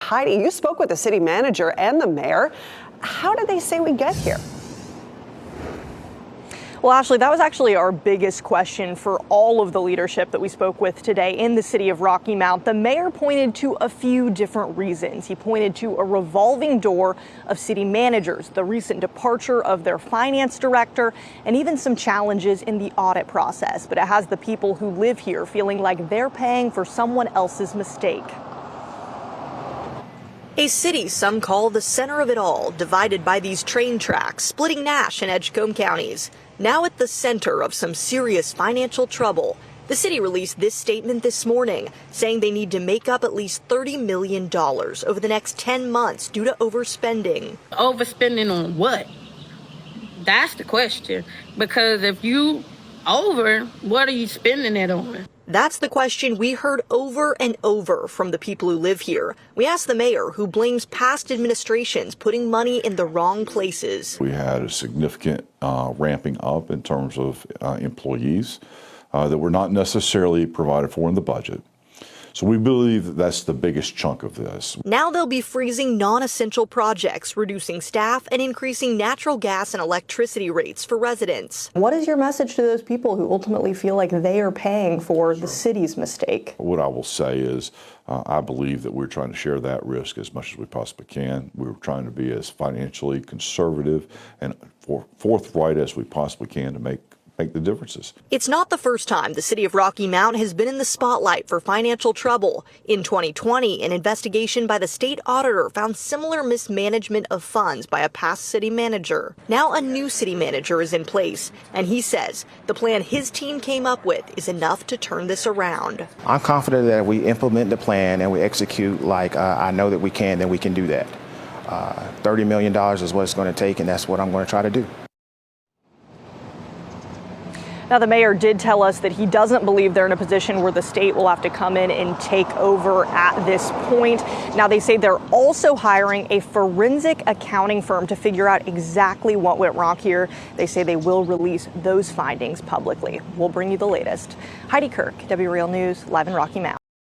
Heidi, you spoke with the city manager and the mayor. How did they say we get here? Well, Ashley, that was actually our biggest question for all of the leadership that we spoke with today in the city of Rocky Mount. The mayor pointed to a few different reasons. He pointed to a revolving door of city managers, the recent departure of their finance director, and even some challenges in the audit process. But it has the people who live here feeling like they're paying for someone else's mistake. A city some call the center of it all, divided by these train tracks, splitting Nash and Edgecombe counties. Now at the center of some serious financial trouble, the city released this statement this morning, saying they need to make up at least $30 million over the next 10 months due to overspending. Overspending on what? That's the question. Because if you over, what are you spending it on? That's the question we heard over and over from the people who live here. We asked the mayor, who blames past administrations putting money in the wrong places. We had a significant ramping up in terms of employees that were not necessarily provided for in the budget. So we believe that that's the biggest chunk of this. Now they'll be freezing non-essential projects, reducing staff, and increasing natural gas and electricity rates for residents. What is your message to those people who ultimately feel like they are paying for the city's mistake? What I will say is I believe that we're trying to share that risk as much as we possibly can. We're trying to be as financially conservative and forthright as we possibly can to make the differences. It's not the first time the city of Rocky Mount has been in the spotlight for financial trouble. In 2020, an investigation by the state auditor found similar mismanagement of funds by a past city manager. Now a new city manager is in place, and he says the plan his team came up with is enough to turn this around. I'm confident that if we implement the plan and we execute like I know that we can, then we can do that. $30 million is what it's going to take, and that's what I'm going to try to do. Now, the mayor did tell us that he doesn't believe they're in a position where the state will have to come in and take over at this point. Now, they say they're also hiring a forensic accounting firm to figure out exactly what went wrong here. They say they will release those findings publicly. We'll bring you the latest. Heidi Kirk, W Real News, live in Rocky Mount.